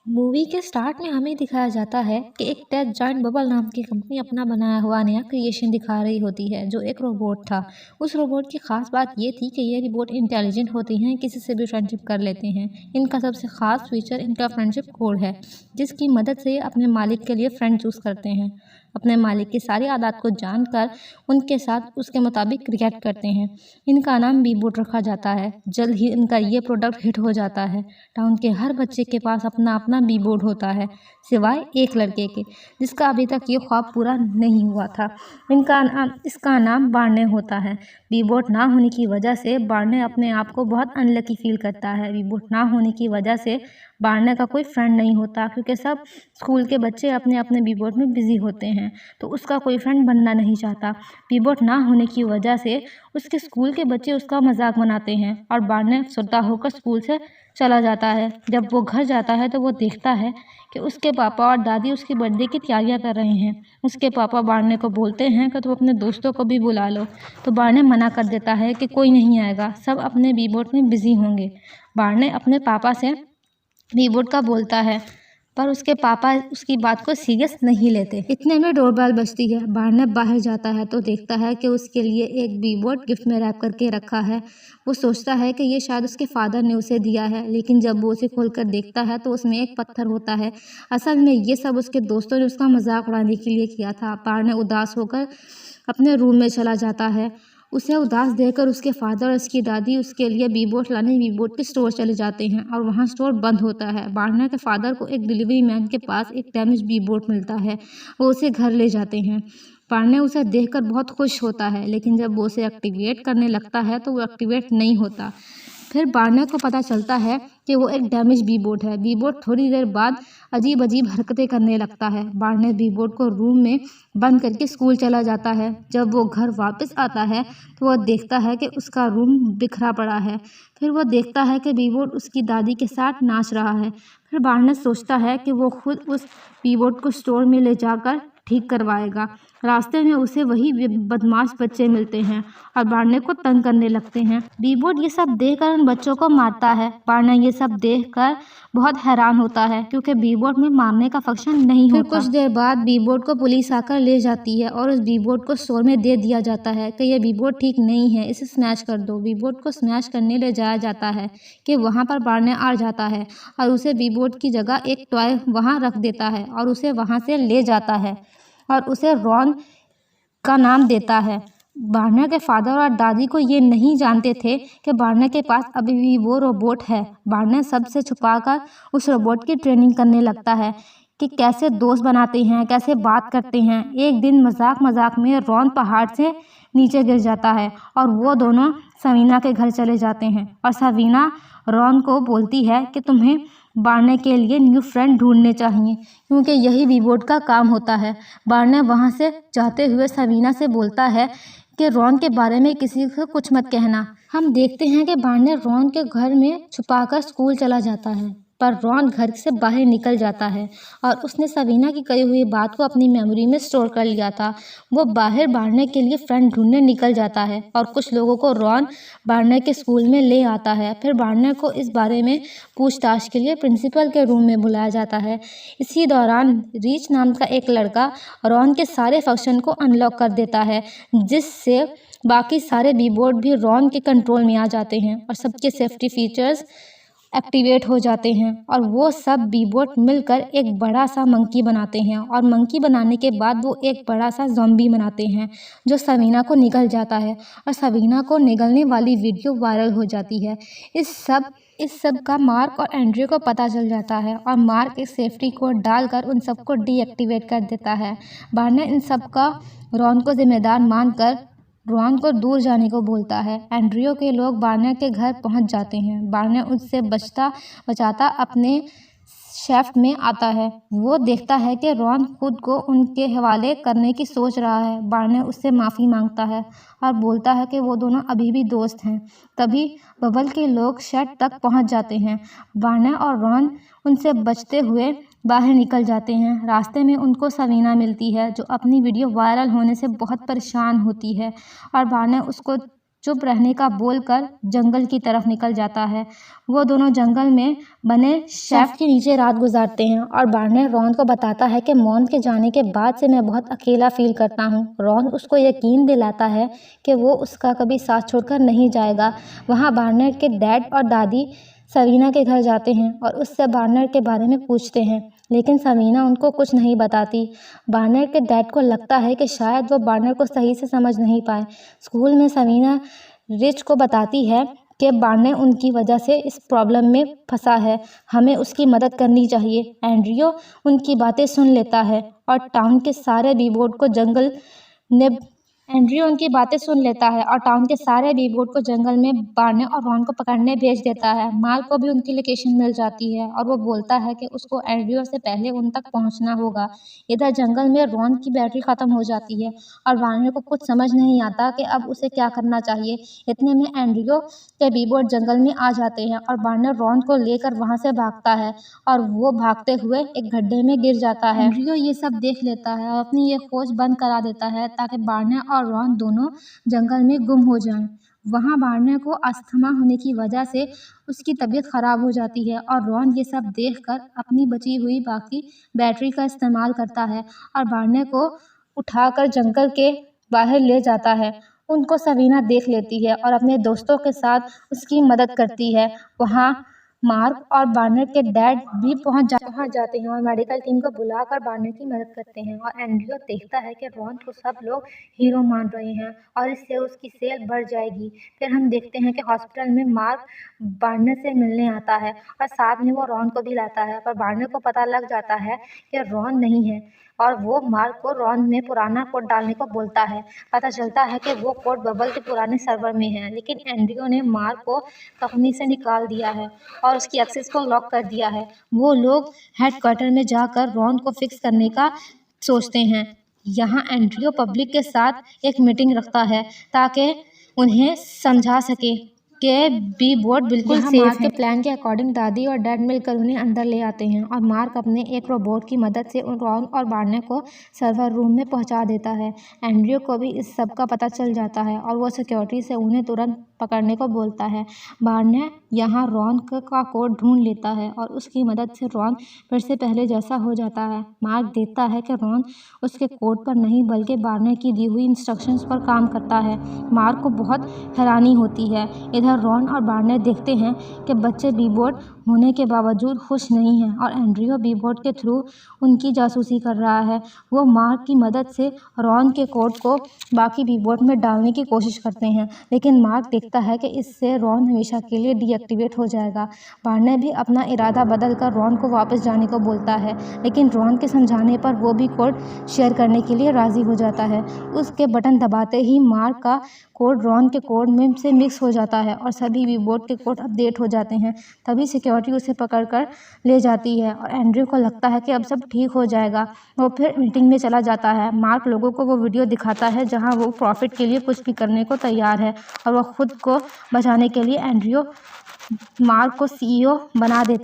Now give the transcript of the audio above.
Movie के start में हमें दिखाया जाता है कि एक टेक जायंट बबल नाम की कंपनी अपना बनाया हुआ नया क्रिएशन दिखा रही होती है, जो एक रोबोट था। उस रोबोट की खास बात ये थी कि ये रोबोट इंटेलिजेंट होती हैं, किसी से भी फ्रेंडशिप कर लेते हैं। इनका सबसे खास फीचर इनका फ्रेंडशिप कोड है, जिसकी मदद से ये अपने मालिक के लिए फ्रेंड चूज करते हैं। अपने मालिक की सारी आदत को जानकर उनके साथ उसके मुताबिक रिएक्ट करते हैं। इनका नाम बीबोट रखा जाता है। जल्द ही इनका ये प्रोडक्ट हिट हो जाता है। टाउन के हर बच्चे के पास अपना अपना बीबोर्ड होता है, सिवाय एक लड़के के, जिसका अभी तक ये ख्वाब पूरा नहीं हुआ था। इसका नाम बार्ने होता है। बीबोर्ड ना होने की वजह से बार्ने अपने आप को बहुत अनलकी फील करता है। बीबोर्ड ना होने की वजह से बार्ने का कोई फ्रेंड नहीं होता, क्योंकि सब स्कूल के बच्चे अपने अपने बीबोर्ड में बिजी होते हैं, तो उसका कोई फ्रेंड बनना नहीं चाहता। बीबोर्ड ना होने की वजह से उसके स्कूल के बच्चे उसका मजाक बनाते हैं और बार्ने सोता होकर स्कूल से चला जाता है। जब वो घर जाता है तो वो देखता है कि उसके पापा और दादी उसकी बर्थडे की तैयारियां कर रहे हैं। उसके पापा बार्ने को बोलते हैं कि तुम अपने दोस्तों को भी बुला लो, तो बार्ने मना कर देता है कि कोई नहीं आएगा, सब अपने बीबोर्ड में बिजी होंगे। बार्ने अपने पापा से बीबोर्ड का बोलता है, पर उसके पापा उसकी बात को सीरियस नहीं लेते। इतने में डोरबेल बजती है। बार्ने बाहर जाता है तो देखता है कि उसके लिए एक बीबोर्ड गिफ्ट में रैप करके रखा है। वो सोचता है कि ये शायद उसके फादर ने उसे दिया है, लेकिन जब वो उसे खोलकर देखता है तो उसमें एक पत्थर होता है। असल में ये सब उसके दोस्तों ने उसका मजाक उड़ाने के लिए किया था। बार्ने उदास होकर अपने रूम में चला जाता है। उसे उदास देखकर उसके फादर और उसकी दादी उसके लिए बीबोट लाने बीबोट के स्टोर चले जाते हैं और वहाँ स्टोर बंद होता है। बार्ने के फादर को एक डिलीवरी मैन के पास एक डैमेज बीबोट मिलता है। वो उसे घर ले जाते हैं। बार्ने उसे देखकर बहुत खुश होता है, लेकिन जब वो उसे एक्टिवेट करने लगता है तो वो एक्टिवेट नहीं होता। फिर बार्ने को पता चलता है कि वो एक डैमेज बीबोट है। बीबोट थोड़ी देर बाद अजीब अजीब हरकतें करने लगता है। बार्ने बीबोट को रूम में बंद करके स्कूल चला जाता है। जब वो घर वापस आता है तो वह देखता है कि उसका रूम बिखरा पड़ा है। फिर वो देखता है कि बीबोट उसकी दादी के साथ नाच रहा है। फिर बार्ने सोचता है कि वो खुद उस बीबोट को स्टोर में ले जाकर ठीक करवाएगा। रास्ते में उसे वही बदमाश बच्चे मिलते हैं और बार्ने को तंग करने लगते हैं। बीबोट ये सब देखकर उन बच्चों को मारता है। बार्ने ये सब देखकर बहुत हैरान होता है, क्योंकि बीबोट में मारने का फंक्शन नहीं होता। फिर कुछ देर बाद बीबोट को पुलिस आकर ले जाती है और उस बीबोट को स्टोर में दे दिया जाता है कि यह बीबोट ठीक नहीं है, इसे स्मैश कर दो। बीबोट को स्मैश करने ले जाया जाता है कि वहाँ पर बार्ने आ जाता है और उसे बीबोट की जगह एक टॉय वहाँ रख देता है और उसे वहाँ से ले जाता है और उसे रॉन का नाम देता है। बार्ने के फादर और दादी को ये नहीं जानते थे कि बार्ने के पास अभी भी वो रोबोट है। बार्ने सबसे छुपाकर उस रोबोट की ट्रेनिंग करने लगता है कि कैसे दोस्त बनाते हैं, कैसे बात करते हैं। एक दिन मजाक मजाक में रॉन पहाड़ से नीचे गिर जाता है और वो दोनों सवीना के घर चले जाते हैं और सवीना रॉन को बोलती है कि तुम्हें बार्ने के लिए न्यू फ्रेंड ढूंढने चाहिए, क्योंकि यही बीबोट का काम होता है। बार्ने वहाँ से जाते हुए सवीना से बोलता है कि रॉन के बारे में किसी को कुछ मत कहना। हम देखते हैं कि बार्ने रॉन के घर में छुपाकर स्कूल चला जाता है, पर रॉन घर से बाहर निकल जाता है और उसने सवीना की कही हुई बात को अपनी मेमोरी में स्टोर कर लिया था। वो बाहर बार्ने के लिए फ्रेंड ढूंढने निकल जाता है और कुछ लोगों को रॉन बार्ने के स्कूल में ले आता है। फिर बार्ने को इस बारे में पूछताछ के लिए प्रिंसिपल के रूम में बुलाया जाता है। इसी दौरान रीच नाम का एक लड़का रॉन के सारे फंक्शन को अनलॉक कर देता है, जिससे बाकी सारे बीबोर्ड भी रॉन के कंट्रोल में आ जाते हैं और सबके सेफ्टी फीचर्स एक्टिवेट हो जाते हैं और वो सब बीबोट मिलकर एक बड़ा सा मंकी बनाते हैं और मंकी बनाने के बाद वो एक बड़ा सा ज़ॉम्बी बनाते हैं जो सवीना को निगल जाता है और सवीना को निगलने वाली वीडियो वायरल हो जाती है। इस सब का मार्क और एंड्रयू को पता चल जाता है और मार्क एक सेफ्टी कोड डालकर उन सबको डीएक्टिवेट कर देता है। बार्ने इन सब का रॉन को जिम्मेदार मानकर रॉन को दूर जाने को बोलता है। एंड्रयू के लोग बार्ने के घर पहुंच जाते हैं। बार्ने उससे बचाता अपने शेफ्ट में आता है। वो देखता है कि रॉन खुद को उनके हवाले करने की सोच रहा है। बार्ने उससे माफ़ी मांगता है और बोलता है कि वो दोनों अभी भी दोस्त हैं। तभी बबल के लोग शेड तक पहुंच जाते हैं। बार्ने और रॉन उनसे बचते हुए बाहर निकल जाते हैं। रास्ते में उनको सवीना मिलती है, जो अपनी वीडियो वायरल होने से बहुत परेशान होती है और बार्ने उसको चुप रहने का बोलकर जंगल की तरफ निकल जाता है। वो दोनों जंगल में बने शेफ के नीचे रात गुजारते हैं और बार्नेट रॉन को बताता है कि मॉम के जाने के बाद से मैं बहुत अकेला फील करता हूँ। रॉन उसको यकीन दिलाता है कि वो उसका कभी साथ छोड़कर नहीं जाएगा। वहाँ बार्नेट के डैड और दादी सवीना के घर जाते हैं और उससे बार्नेट के बारे में पूछते हैं, लेकिन सवीना उनको कुछ नहीं बताती। बार्नेट के डैड को लगता है कि शायद वो बार्नेट को सही से समझ नहीं पाए। स्कूल में सवीना रिच को बताती है कि बार्नेट उनकी वजह से इस प्रॉब्लम में फंसा है, हमें उसकी मदद करनी चाहिए। एंड्रियो उनकी बातें सुन लेता है और टाउन के सारे बीबोर्ड को जंगल में बार्नेट और रॉन को पकड़ने भेज देता है। मार्क को भी उनकी लोकेशन मिल जाती है और वो बोलता है कि उसको एंड्रियो से पहले उन तक पहुंचना होगा। इधर जंगल में रॉन की बैटरी खत्म हो जाती है और बार्नेट को कुछ समझ नहीं आता कि अब उसे क्या करना चाहिए। इतने में एंड्रियो के बीबोर्ड जंगल में आ जाते हैं और बार्नेट रॉन को लेकर वहां से भागता है और वो भागते हुए एक गड्ढे में गिर जाता है। एंड्रियो ये सब देख लेता है और अपनी ये खोज बंद करा देता है ताकि बार्नेट और रॉन दोनों जंगल में गुम हो जाएं। वहाँ बार्नेट को अस्थमा होने की वजह से उसकी तबीयत खराब हो जाती है और रॉन ये सब देखकर अपनी बची हुई बाकी बैटरी का इस्तेमाल करता है और बार्नेट को उठाकर जंगल के बाहर ले जाता है। उनको सवीना देख लेती है और अपने दोस्तों के साथ उसकी मदद करती है। वहाँ मार्क और बार्नेट के डैड भी पहुंच जाते हैं और मेडिकल टीम को बुलाकर बार्नेट की मदद करते हैं और एंड्रियो देखता है कि रॉन को सब लोग हीरो मान रहे हैं और इससे उसकी सेल बढ़ जाएगी। फिर हम देखते हैं कि हॉस्पिटल में मार्क बार्नेट से मिलने आता है और साथ में वो रॉन को भी लाता है, पर बार्नेट को पता लग जाता है कि रॉन नहीं है और वो मार्क को रॉन में पुराना कोड डालने को बोलता है। पता चलता है कि वो कोड बबल के पुराने सर्वर में है, लेकिन एंड्रियो ने मार्क को कंपनी से निकाल दिया है और उसकी एक्सेस को लॉक कर दिया है। वो लोग हेडक्वार्टर में जाकर रॉन को फिक्स करने का सोचते हैं। यहाँ एंड्रियो पब्लिक के साथ एक मीटिंग रखता है ताकि उन्हें समझा सके कि बी बोर्ड बिल्कुल सेफ है। के प्लान के अकॉर्डिंग दादी और डैड मिलकर उन्हें अंदर ले आते हैं और मार्क अपने एक रोबोट की मदद से रॉन और बार्नेट को सर्वर रूम में पहुंचा देता है। एंड्रियो को भी इस सब का पता चल जाता है और वो सिक्योरिटी से उन्हें तुरंत पकड़ने को बोलता है। बार्नेट यहाँ रॉन का कोड ढूंढ लेता है और उसकी मदद से रॉन फिर से पहले जैसा हो जाता है। मार्क देखता है कि रॉन उसके कोड पर नहीं बल्कि बार्नेट की दी हुई इंस्ट्रक्शंस पर काम करता है। मार्क को बहुत हैरानी होती है। इधर रॉन और बार्नेट देखते हैं कि बच्चे बीबोर्ड होने के बावजूद खुश नहीं हैं और एंड्रियो बीबोर्ड के थ्रू उनकी जासूसी कर रहा है। वो मार्क की मदद से रॉन के कोड को बाकी बीबोर्ड में डालने की कोशिश करते हैं, लेकिन मार्क देखता है कि इससे रॉन हमेशा के लिए डीएक्टिवेट हो जाएगा। बार्नेट भी अपना इरादा बदल कर रॉन को वापस जाने को बोलता है, लेकिन रॉन के समझाने पर वो भी कोड शेयर करने के लिए राज़ी हो जाता है। उसके बटन दबाते ही मार्क का कोड रॉन के कोड में से मिक्स हो जाता है और सभी बीबोर्ड के कोड अपडेट हो जाते हैं। तभी सिक्योरिटी उसे पकड़कर ले जाती है और एंड्रियो को लगता है कि अब सब ठीक हो जाएगा। वो फिर मीटिंग में चला जाता है। मार्क लोगों को वो वीडियो दिखाता है जहां वो प्रॉफिट के लिए कुछ भी करने को तैयार है और वो खुद को बचाने के लिए एंड्रियो मार्क को सीईओ बना देता है।